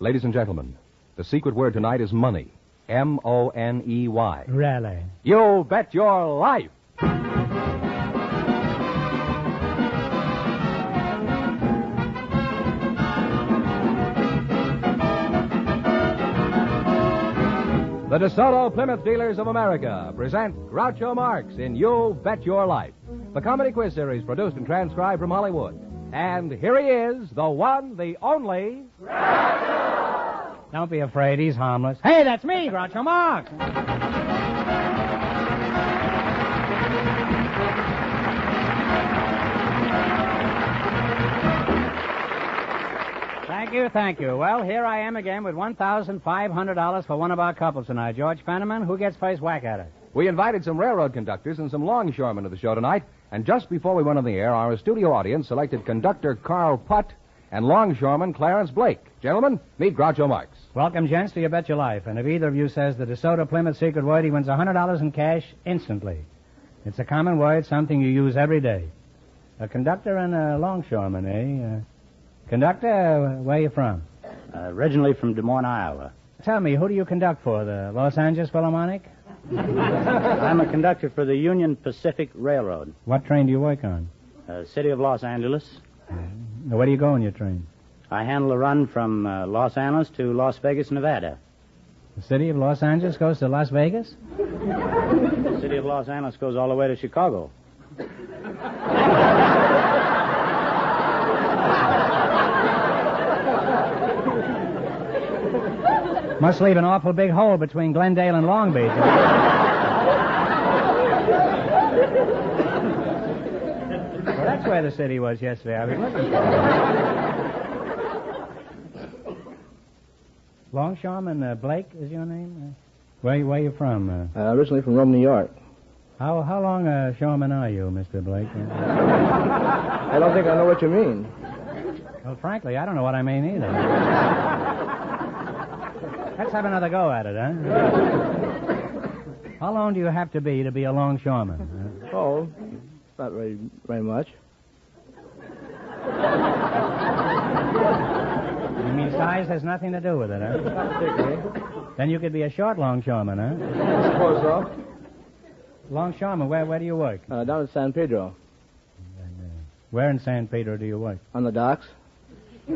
Ladies and gentlemen, the secret word tonight is money. M-O-N-E-Y. Really? You bet your life! The DeSoto Plymouth Dealers of America present Groucho Marx in You Bet Your Life, the comedy quiz series produced and transcribed from Hollywood. And here he is, the one, the only... Groucho! Don't be afraid, he's harmless. Hey, that's me, Groucho Marx! Thank you. Well, here I am again with $1,500 for one of our couples tonight. George Fenneman, who gets first whack at it? We invited some railroad conductors and some longshoremen to the show tonight, and just before we went on the air, our studio audience selected conductor Carl Putt and longshoreman Clarence Blake. Gentlemen, meet Groucho Marx. Welcome, gents, to You Bet Your Life. And if either of you says the DeSoto Plymouth secret word, he wins $100 in cash instantly. It's a common word, something you use every day. A conductor and a longshoreman, eh? Conductor, where are you from? Originally from Des Moines, Iowa. Tell me, who do you conduct for, the Los Angeles Philharmonic? I'm a conductor for the Union Pacific Railroad. What train do you work on? City of Los Angeles. Where do you go in your train? I handle a run from Los Angeles to Las Vegas, Nevada. The city of Los Angeles goes to Las Vegas? The city of Los Angeles goes all the way to Chicago. Must leave an awful big hole between Glendale and Long Beach. Well, that's where the city was yesterday. I was looking for it. Longshoreman Blake is your name? Where you from? Originally from Rome, New York. How long a shoreman are you, Mr. Blake? I don't think I know what you mean. Well, frankly, I don't know what I mean either. Let's have another go at it, huh? How long do you have to be a longshoreman? Oh, not very much. You mean size has nothing to do with it, huh? Not particularly. Then you could be a short longshoreman, huh? I suppose so. Longshoreman, where do you work? Down in San Pedro. Where in San Pedro do you work? On the docks. I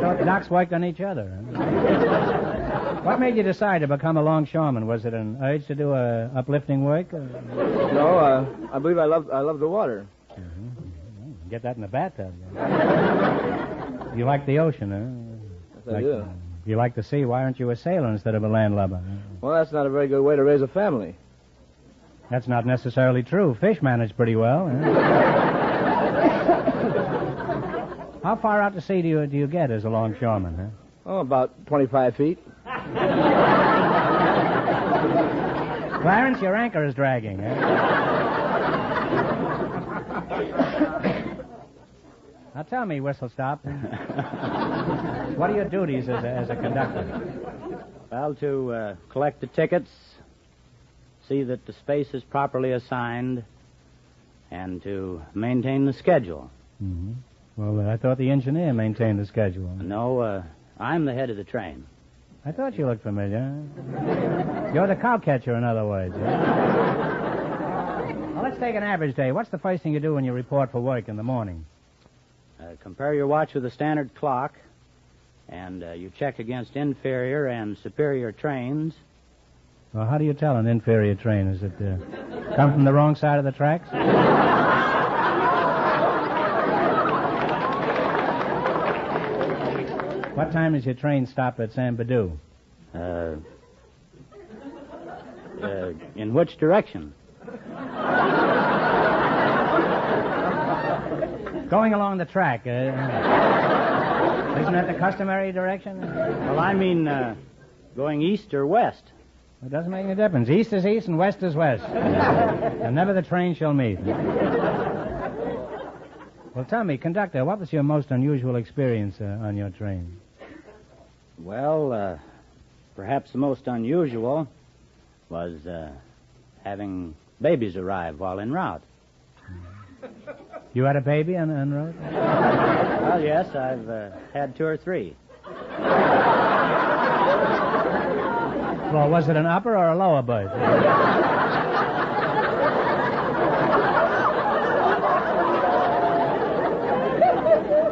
thought the docks worked on each other. Huh? What made you decide to become a longshoreman? Was it an urge to do uplifting work? No, I believe I love the water. Mm-hmm. Get that in the bathtub. You like the ocean, huh? Yes, I do. You like the sea. Why aren't you a sailor instead of a landlubber? Well, that's not a very good way to raise a family. That's not necessarily true. Fish manage pretty well. Huh? How far out to sea do you get as a longshoreman, huh? Oh, about 25 feet. Clarence, your anchor is dragging, huh? Now tell me, Whistle Stop. What are your duties as a conductor? Well, to collect the tickets, see that the space is properly assigned, and to maintain the schedule. Mm-hmm. Well, I thought the engineer maintained the schedule. No, I'm the head of the train. I thought you looked familiar. You're the cowcatcher, in other words. Well, let's take an average day. What's the first thing you do when you report for work in the morning? Compare your watch with a standard clock, and you check against inferior and superior trains. Well, how do you tell an inferior train? Is it come from the wrong side of the tracks? What time does your train stop at San Bedou? In which direction? Going along the track. Isn't that the customary direction? Well, I mean, going east or west. It doesn't make any difference. East is east and west is west. And never the train shall meet. Well, tell me, conductor, what was your most unusual experience on your train? Well, perhaps the most unusual was having babies arrive while en route. You had a baby en route? Well, yes, I've had 2 or 3. Well, was it an upper or a lower berth?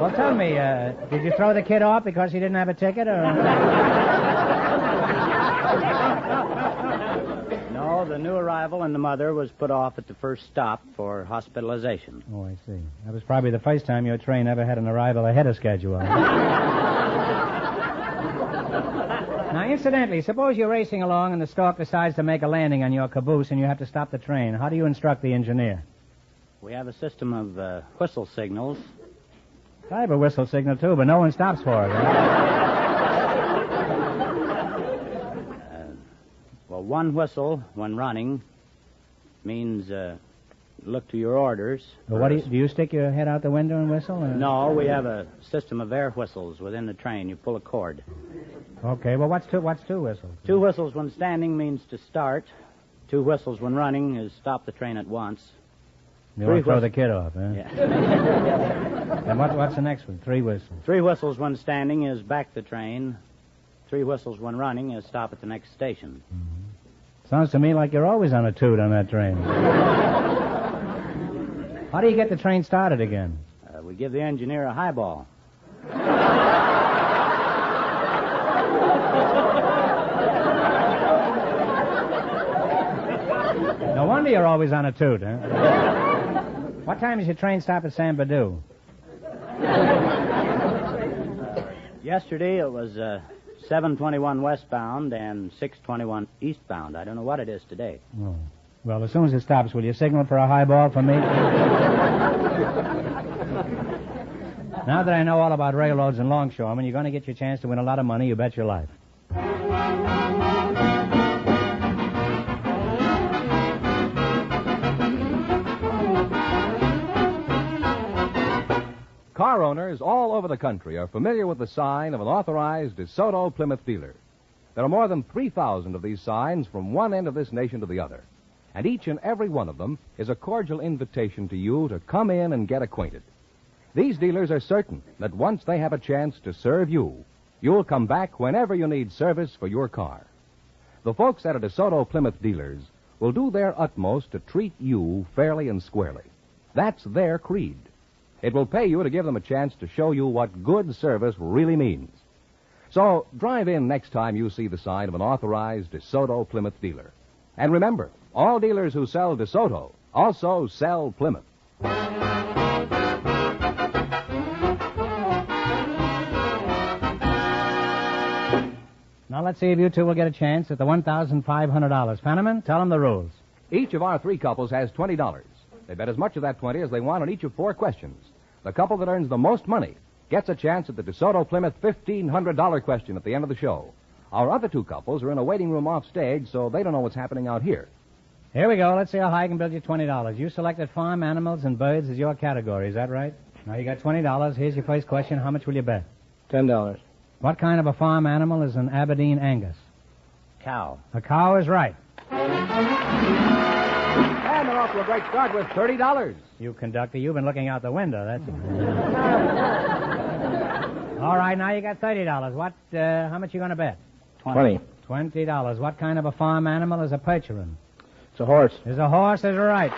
Well, tell me, did you throw the kid off because he didn't have a ticket, or...? No, the new arrival and the mother was put off at the first stop for hospitalization. Oh, I see. That was probably the first time your train ever had an arrival ahead of schedule. Now, incidentally, suppose you're racing along and the stork decides to make a landing on your caboose and you have to stop the train. How do you instruct the engineer? We have a system of whistle signals. I have a whistle signal, too, but no one stops for it. Well, one whistle, when running, means look to your orders. Well, what do you stick your head out the window and whistle? Or? No, we have a system of air whistles within the train. You pull a cord. Okay, well, what's two whistles? Two whistles when standing means to start. Two whistles when running is stop the train at once. You want to throw the kid off, huh? Yeah. And what's the next one? Three whistles. Three whistles when standing is back the train. Three whistles when running is stop at the next station. Mm-hmm. Sounds to me like you're always on a toot on that train. How do you get the train started again? We give the engineer a highball. No wonder you're always on a toot, huh? What time does your train stop at San Badu? Yesterday it was 7:21 westbound and 6:21 eastbound. I don't know what it is today. Oh. Well, as soon as it stops, will you signal for a highball for me? Now that I know all about railroads and longshoremen, you're going to get your chance to win a lot of money, you bet your life. Car owners all over the country are familiar with the sign of an authorized DeSoto Plymouth dealer. There are more than 3,000 of these signs from one end of this nation to the other. And each and every one of them is a cordial invitation to you to come in and get acquainted. These dealers are certain that once they have a chance to serve you, you'll come back whenever you need service for your car. The folks at a DeSoto Plymouth dealers will do their utmost to treat you fairly and squarely. That's their creed. It will pay you to give them a chance to show you what good service really means. So drive in next time you see the sign of an authorized DeSoto Plymouth dealer. And remember, all dealers who sell DeSoto also sell Plymouth. Now let's see if you two will get a chance at the $1,500. Fenneman, tell them the rules. Each of our three couples has $20. They bet as much of that 20 as they want on each of 4 questions. The couple that earns the most money gets a chance at the DeSoto Plymouth $1,500 question at the end of the show. Our other 2 couples are in a waiting room off stage, so they don't know what's happening out here. Here we go. Let's see how high I can build you $20. You selected farm animals and birds as your category. Is that right? Now you got $20. Here's your first question. How much will you bet? $10. What kind of a farm animal is an Aberdeen Angus? Cow. A cow is right. And they're off to a great start with $30. You conductor, you've been looking out the window. That's it. All right, now you got $30. How much you going to bet? 20. $20. What kind of a farm animal is a percheron? It's a horse. Is a horse is right.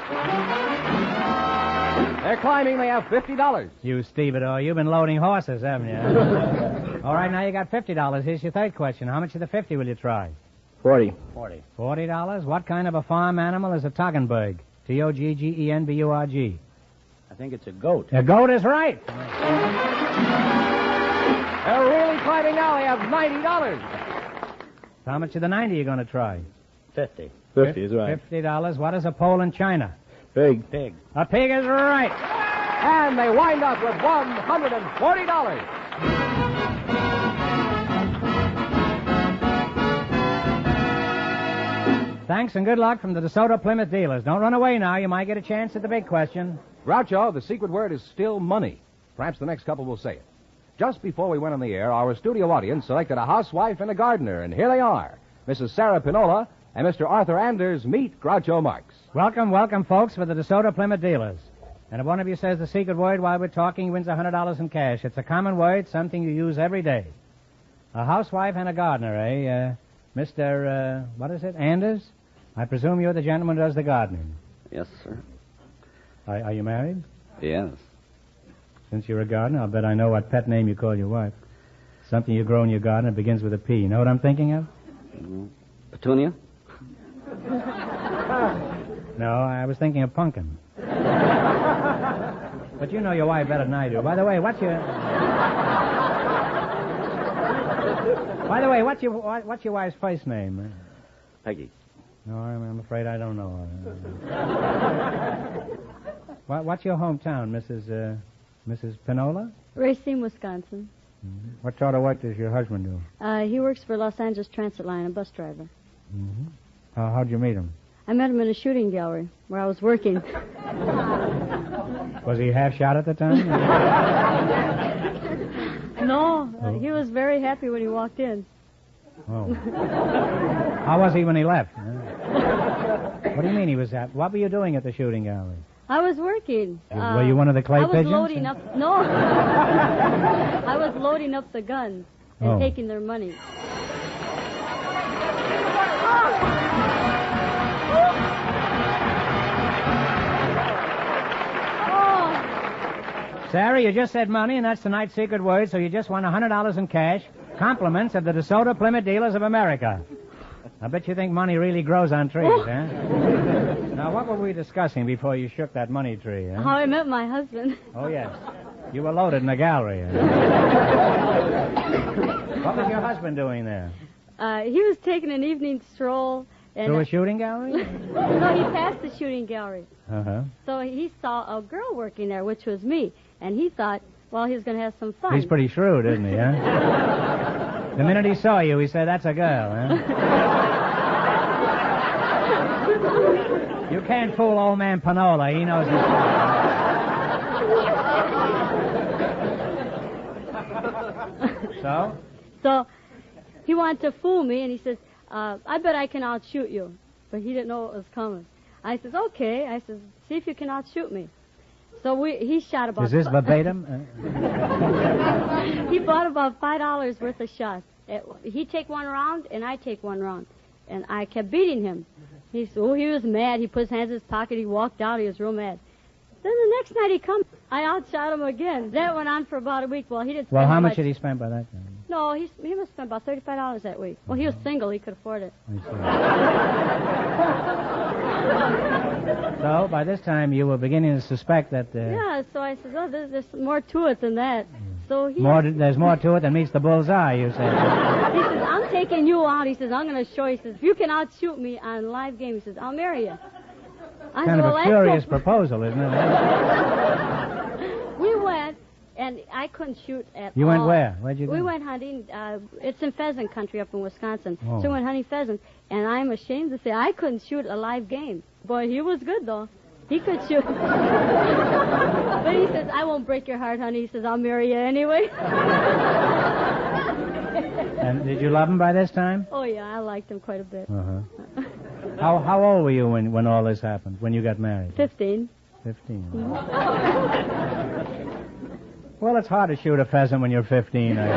They're climbing. They have $50. You stevedore, you've been loading horses, haven't you? All right, now you got $50. Here's your third question. How much of the 50 will you try? 40. $40. What kind of a farm animal is a Toggenburg? Toggenburg. I think it's a goat. A goat is right. They're really climbing now. They have $90. How much of the 90 are you going to try? 50. 50 is right. $50. What is a pole in China? Pig. Pig. A pig is right. And they wind up with $140. Thanks and good luck from the DeSoto Plymouth dealers. Don't run away now. You might get a chance at the big question. Groucho, the secret word is still money. Perhaps the next couple will say it. Just before we went on the air, our studio audience selected a housewife and a gardener, and here they are. Mrs. Sarah Pinola and Mr. Arthur Anders meet Groucho Marx. Welcome, folks, for the DeSoto Plymouth dealers. And if one of you says the secret word while we're talking, he wins $100 in cash. It's a common word, something you use every day. A housewife and a gardener, eh? Mr., what is it, Anders? I presume you're the gentleman who does the gardening. Yes, sir. Are you married? Yes. Since you're a gardener, I'll bet I know what pet name you call your wife. Something you grow in your garden that begins with a P. You know what I'm thinking of? Petunia? No, I was thinking of pumpkin. But you know your wife better than I do. By the way, what's your wife's first name? Peggy. No, I'm afraid I don't know. What's your hometown, Mrs. Pinola? Racine, Wisconsin. Mm-hmm. What sort of work does your husband do? He works for Los Angeles Transit Line, a bus driver. Mm-hmm. How'd you meet him? I met him in a shooting gallery where I was working. Was he half shot at the time? No, he was very happy when he walked in. Oh. How was he when he left? What do you mean he was happy? What were you doing at the shooting gallery? I was working. Were you one of the clay pigeons? I was loading up... No. I was loading up the guns and taking their money. Sarah, you just said money, and that's tonight's secret word, so you just won $100 in cash. Compliments of the DeSoto Plymouth Dealers of America. I bet you think money really grows on trees, huh? Now, what were we discussing before you shook that money tree, huh? How I met my husband. Oh, yes. You were loaded in the gallery. What was your husband doing there? He was taking an evening stroll. And Through a shooting gallery? No, he passed the shooting gallery. Uh-huh. So he saw a girl working there, which was me. And he thought, well, he was going to have some fun. He's pretty shrewd, isn't he, huh? The minute he saw you, he said, that's a girl, huh? You can't fool old man Pinola. He knows his So? So he wanted to fool me, and he says, I bet I can outshoot you. But he didn't know what was coming. I says, okay. I says, see if you can outshoot me. So he shot about... Is this verbatim? He bought about $5 worth of shots. He'd take one round, and I'd take one round. And I kept beating him. He was mad. He put his hands in his pocket. He walked out. He was real mad. Then the next night he come, I outshot him again. That went on for about a week. Well, he didn't. Well, how much did he spend by that time? No, he must spend about $35 that week. Well, he was single. He could afford it. So, by this time, you were beginning to suspect that... Yeah, so I said, oh, there's more to it than that. So there's more to it than meets the bullseye, you said. He says, I'm taking you out. He says, I'm going to show you. He says, if you can outshoot me on live game, he says, I'll marry you. Kind of a curious proposal, isn't it? We went, and I couldn't shoot at all. You went where? Where'd you go? We went hunting. It's in pheasant country up in Wisconsin. Oh. So we went hunting pheasants, and I'm ashamed to say I couldn't shoot a live game. Boy, he was good, though. He could shoot. But he says, I won't break your heart, honey. He says, I'll marry you anyway. And did you love him by this time? Oh, yeah, I liked him quite a bit. Uh-huh. How old were you when all this happened, when you got married? 15. 15. Mm-hmm. Well, it's hard to shoot a pheasant when you're 15, I guess.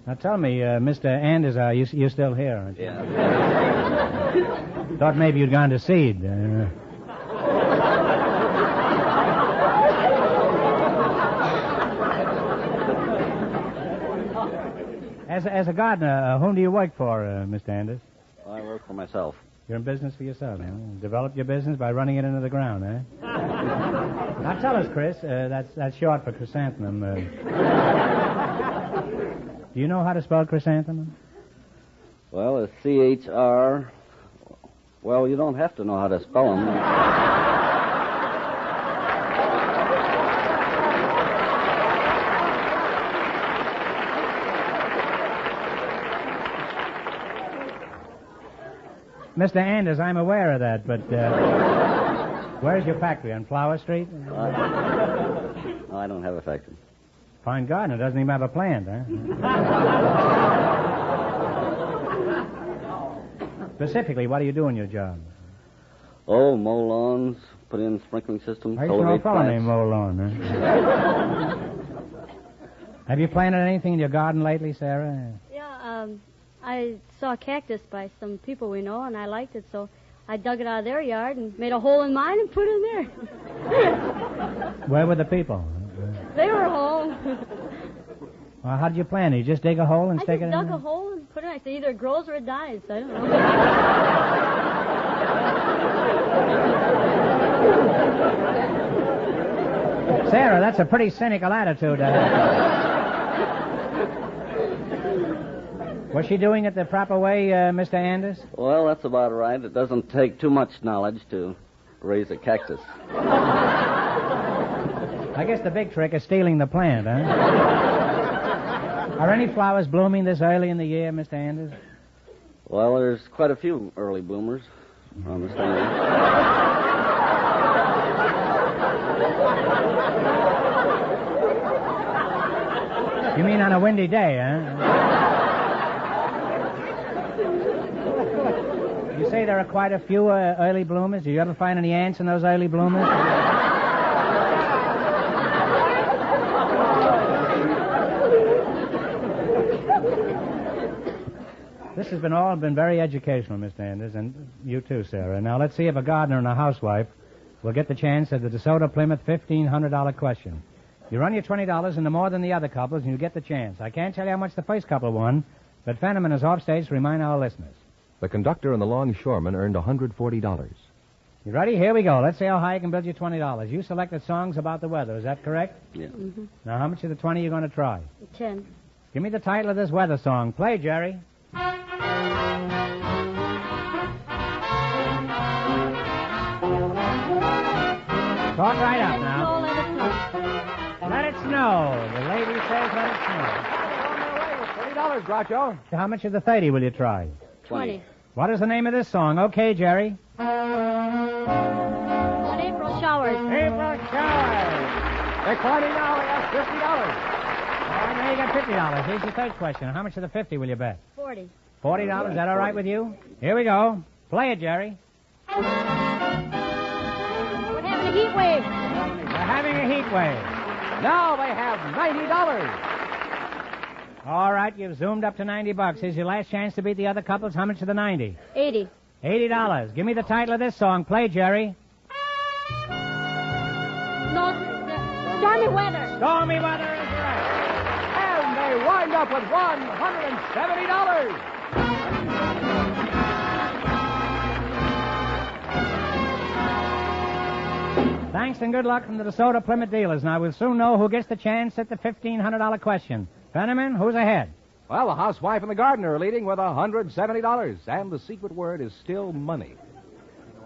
Now tell me, Mr. Anders, you still here, aren't you? Yeah. Thought maybe you'd gone to seed. As a gardener, whom do you work for, Mr. Anders? I work for myself. You're in business for yourself, huh? Develop your business by running it into the ground, eh? Now tell us, Chris, that's short for chrysanthemum. Do you know how to spell chrysanthemum? Well, it's C-H-R. Well, you don't have to know how to spell them. Mr. Anders, I'm aware of that, but where's your factory? On Flower Street? No, I don't have a factory. Fine gardener, doesn't even have a plant, huh? Specifically, what do you do in your job? Oh, mow lawns, put in sprinkling system, I used to know a cultivate fellow named plants. Mo Lawn, huh? Have you planted anything in your garden lately, Sarah? Yeah, I saw a cactus by some people we know, and I liked it, so I dug it out of their yard and made a hole in mine and put it in there. Where were the people? They were home. Well, how did you plant it? You just dig a hole and I stick just it in dug there? a hole and put it in. I said either it grows or it dies. I don't know. Sarah, that's a pretty cynical attitude to have. Was she doing it the proper way, Mr. Anders? Well, that's about right. It doesn't take too much knowledge to raise a cactus. I guess the big trick is stealing the plant, huh? Are any flowers blooming this early in the year, Mr. Anders? Well, there's quite a few early bloomers on this thing. You mean on a windy day, huh? You say there are quite a few early bloomers. Do you ever find any ants in those early bloomers? This has all been very educational, Mr. Anders, and you too, Sarah. Now let's see if a gardener and a housewife will get the chance at the DeSoto Plymouth $1,500 question. You run your $20 into more than the other couples, and you get the chance. I can't tell you how much the first couple won, but Fenneman is off stage to remind our listeners. The conductor and the longshoreman earned $140. You ready? Here we go. Let's see how high I can build you $20. You selected songs about the weather. Is that correct? Yeah. Mm-hmm. Now, how much of the 20 are you going to try? 10. Give me the title of this weather song. Play, Jerry. Talk right up now. Let it snow. Let it snow. The lady says let it snow. $30, Groucho. How much of the 30 will you try? 20. What is the name of this song? Okay, Jerry. On April showers. April showers. They're climbing now. They have $50. All right, now you got $50. Here's your third question. How much of the 50 will you bet? 40. $40. Is that all right with you? Here we go. Play it, Jerry. We're having a heat wave. We're having a heat wave. Now they have $90. All right, you've zoomed up to $90. Here's your last chance to beat the other couples. How much of the 90? 80. $80. Give me the title of this song. Play, Jerry. No, stormy weather. Stormy weather is right. And they wind up with $170. Thanks and good luck from the DeSoto Plymouth dealers. Now, we'll soon know who gets the chance at the $1,500 question. Fenneman, who's ahead? Well, the housewife and the gardener are leading with $170, and the secret word is still money.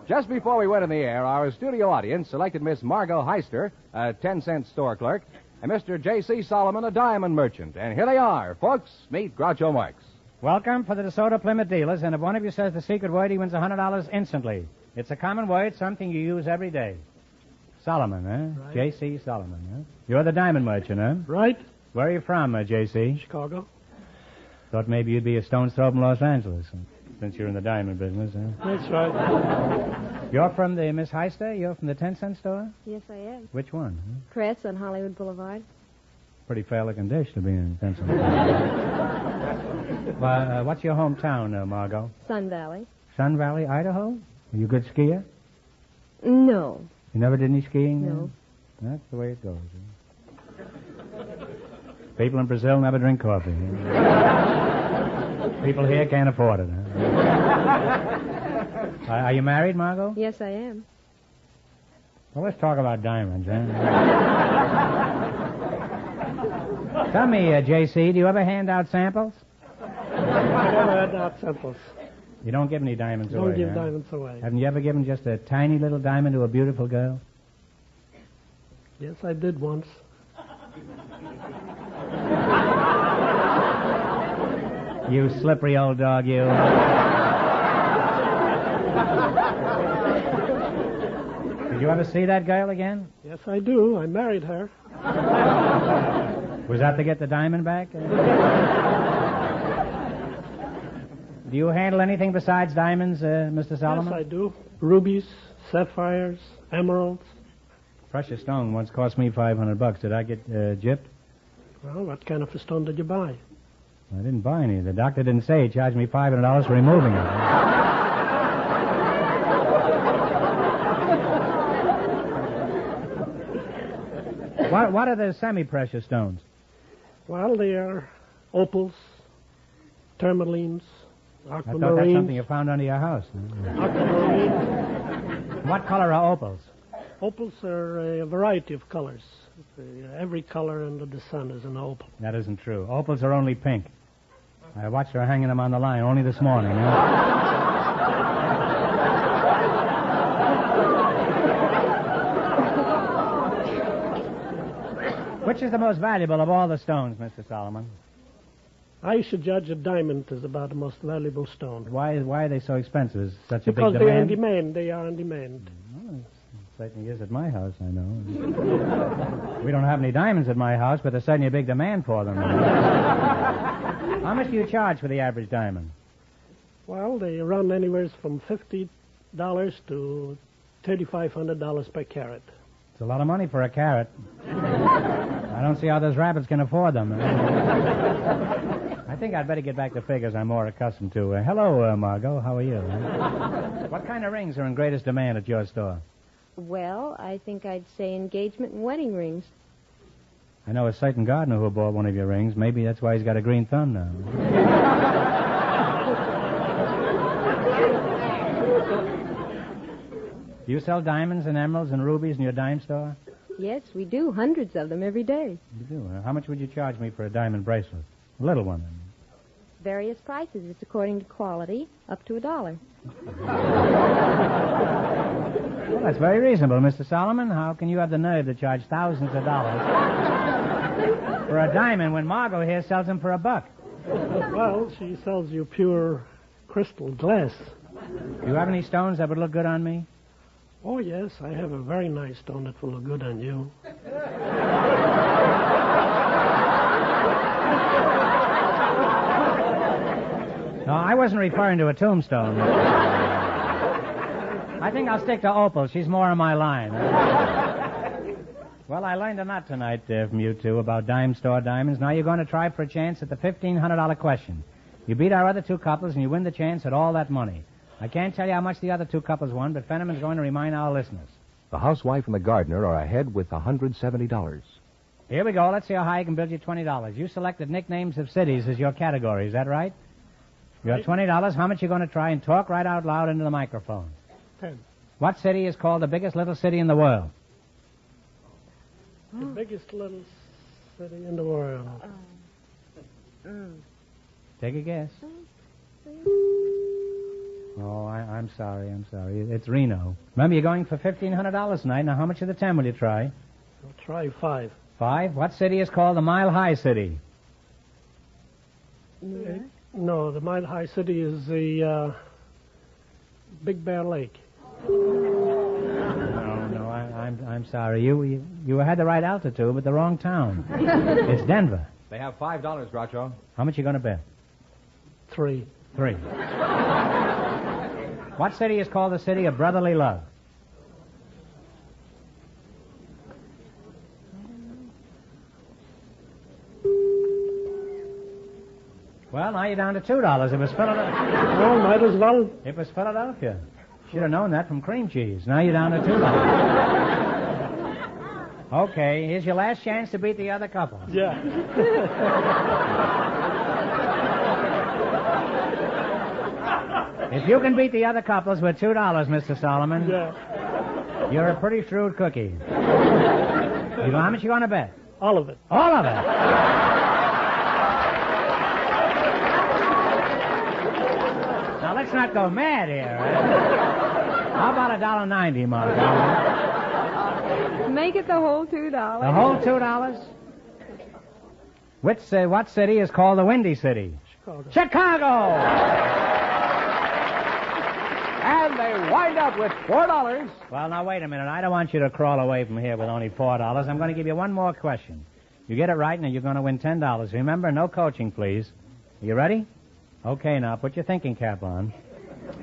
Just before we went in the air, our studio audience selected Miss Margot Heister, a 10-cent store clerk, and Mr. J.C. Solomon, a diamond merchant. And here they are. Folks, meet Groucho Marx. Welcome for the DeSoto Plymouth dealers, and if one of you says the secret word, he wins $100 instantly. It's a common word, something you use every day. Solomon, huh? Right. J.C. Solomon, huh? You're the diamond merchant, huh? Right? Where are you from, J.C.? Chicago. Thought maybe you'd be a stone's throw from Los Angeles, since you're in the diamond business, huh? That's right. You're from the Miss Heister? You're from the 10-cent store? Yes, I am. Which one? Kretz on Hollywood Boulevard. Pretty fair-looking dish to be in 10-cent store. What's your hometown, Margot? Sun Valley. Sun Valley, Idaho? Are you a good skier? No. You never did any skiing? No. That's the way it goes. People in Brazil never drink coffee. People here can't afford it. Huh? Are you married, Margot? Yes, I am. Well, let's talk about diamonds, huh? Tell me, J.C., do you ever hand out samples? I never had that samples. You don't give any diamonds away, Don't give huh? diamonds away. Haven't you ever given just a tiny little diamond to a beautiful girl? Yes, I did once. You slippery old dog, you. Did you ever see that girl again? Yes, I do. I married her. Was that to get the diamond back? Do you handle anything besides diamonds, Mr. Solomon? Yes, I do. rubies, sapphires, emeralds. Precious stone once cost me $500. Did I get gypped? Well, what kind of a stone did you buy? I didn't buy any. The doctor didn't say. He charged me $500 for removing it. What are the semi-precious stones? Well, they are opals, tourmalines, I thought that's aquamarines. something you found under your house. Aquamarines. What color are opals? Opals are a variety of colors. Every color under the sun is an opal. That isn't true. Opals are only pink. I watched her hanging them on the line only this morning. Which is the most valuable of all the stones, Mr. Solomon? I should judge a diamond is about the most valuable stone. Why are they so expensive? Is such a Because big they're in demand? demand. They are in demand. Well, it certainly is at my house, I know. We don't have any diamonds at my house, but there's certainly a big demand for them. How much do you charge for the average diamond? Well, they run anywhere from $50 to $3,500 per carat. It's a lot of money for a carat. I don't see how those rabbits can afford them. I think I'd better get back to figures I'm more accustomed to. Hello, Margot. How are you? What kind of rings are in greatest demand at your store? Well, I think I'd say engagement and wedding rings. I know a certain gardener who bought one of your rings. Maybe that's why he's got a green thumb now. Do you sell diamonds and emeralds and rubies in your dime store? Yes, we do. Hundreds of them every day. You do. How much would you charge me for a diamond bracelet? A little one. Various prices. It's according to quality, up to $1. Well, that's very reasonable, Mr. Solomon. How can you have the nerve to charge thousands of dollars for a diamond when Margot here sells them for $1? Well, she sells you pure crystal glass. Do you have any stones that would look good on me? Oh, yes, I have a very nice stone that will look good on you. No, I wasn't referring to a tombstone. I think I'll stick to opal. She's more on my line. Well, I learned a lot tonight from you two about dime store diamonds. Now you're going to try for a chance at the $1,500 question. You beat our other two couples and you win the chance at all that money. I can't tell you how much the other two couples won, but Fenneman's going to remind our listeners. The housewife and the gardener are ahead with $170. Here we go. Let's see how high I can build you $20. You selected nicknames of cities as your category. Is that right? You have $20. How much you going to try and talk right out loud into the microphone? 10. What city is called the biggest little city in the world? The biggest little city in the world. Take a guess. Oh, I'm sorry. It's Reno. Remember, you're going for $1,500 tonight. Now, how much of the 10 will you try? I'll try 5. 5? What city is called the Mile High City? No, the Mile High City is the Big Bear Lake. No, I'm sorry. You had the right altitude, but the wrong town. It's Denver. They have $5, Groucho. How much you going to bet? 3. 3. What city is called the city of brotherly love? Well, now you're down to $2. It was Philadelphia. Well, might as well. It was Philadelphia. Should have known that from cream cheese. Now you're down to $2. Okay, here's your last chance to beat the other couple. Yeah. If you can beat the other couples with $2, Mr. Solomon, Yeah. you're a pretty shrewd cookie. How much you going to bet? All of it. All of it. Now, let's not go mad here. How about $1.90, Mark? Make it the whole $2. The whole $2? What city is called the Windy City? Chicago! And they wind up with $4. Well, now, wait a minute. I don't want you to crawl away from here with only $4. I'm going to give you one more question. You get it right, and you're going to win $10. Remember, no coaching, please. Are you ready? Okay, now, put your thinking cap on.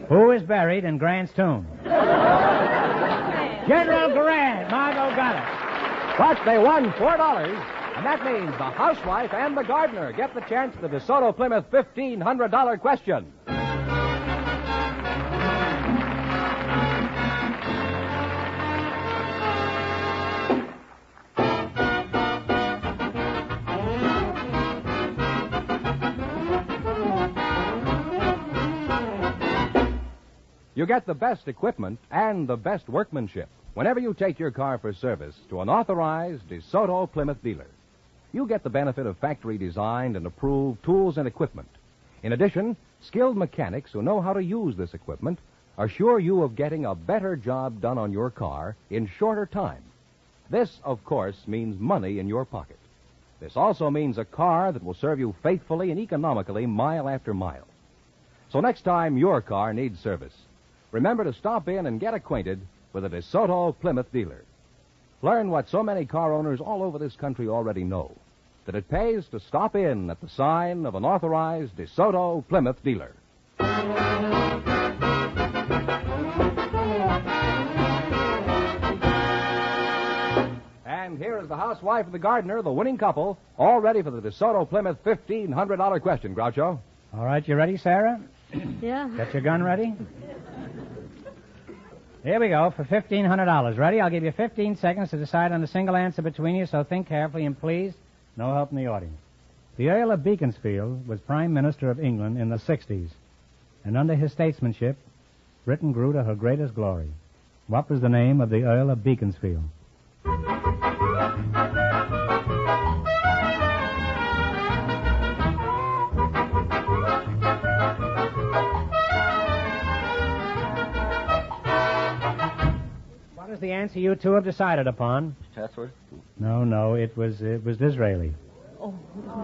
Who is buried in Grant's tomb? General Grant. Margot got it. But they won $4, and that means the housewife and the gardener get the chance to the DeSoto Plymouth $1,500 question. You get the best equipment and the best workmanship whenever you take your car for service to an authorized DeSoto Plymouth dealer. You get the benefit of factory-designed and approved tools and equipment. In addition, skilled mechanics who know how to use this equipment assure you of getting a better job done on your car in shorter time. This, of course, means money in your pocket. This also means a car that will serve you faithfully and economically mile after mile. So next time your car needs service, remember to stop in and get acquainted with a DeSoto Plymouth dealer. Learn what so many car owners all over this country already know, that it pays to stop in at the sign of an authorized DeSoto Plymouth dealer. And here is the housewife and the gardener, the winning couple, all ready for the DeSoto Plymouth $1,500 question, Groucho. All right, you ready, Sarah? Yeah. Got your gun ready? Here we go for $1,500. Ready? I'll give you 15 seconds to decide on a single answer between you, so think carefully and please, no help in the audience. The Earl of Beaconsfield was Prime Minister of England in the 60s, and under his statesmanship, Britain grew to her greatest glory. What was the name of the Earl of Beaconsfield? The answer you two have decided upon. Chatsworth? No, it was Disraeli. Oh.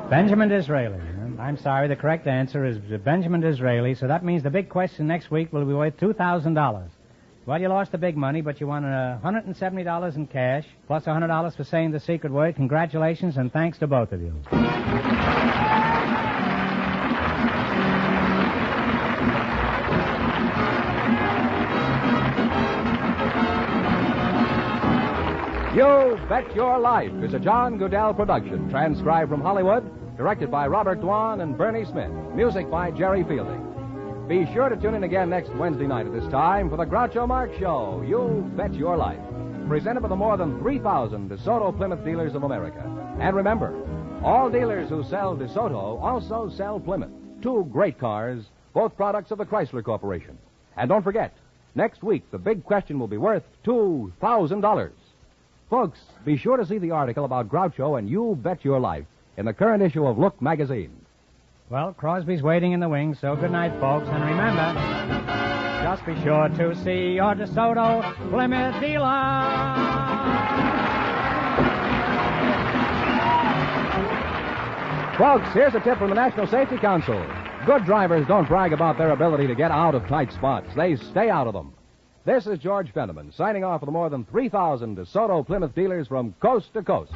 Benjamin Disraeli. I'm sorry, the correct answer is Benjamin Disraeli, so that means the big question next week will be worth $2,000. Well, you lost the big money, but you won $170 in cash, plus $100 for saying the secret word. Congratulations, and thanks to both of you. You Bet Your Life is a John Goodell production, transcribed from Hollywood, directed by Robert Dwan and Bernie Smith, music by Jerry Fielding. Be sure to tune in again next Wednesday night at this time for the Groucho Marx Show, You Bet Your Life, presented by the more than 3,000 DeSoto Plymouth dealers of America. And remember, all dealers who sell DeSoto also sell Plymouth, two great cars, both products of the Chrysler Corporation. And don't forget, next week the big question will be worth $2,000. Folks, be sure to see the article about Groucho and You Bet Your Life in the current issue of Look magazine. Well, Crosby's waiting in the wings, so good night, folks. And remember, just be sure to see your DeSoto Plymouth dealer. Folks, here's a tip from the National Safety Council. Good drivers don't brag about their ability to get out of tight spots. They stay out of them. This is George Fenneman, signing off for the more than 3,000 DeSoto Plymouth dealers from coast to coast.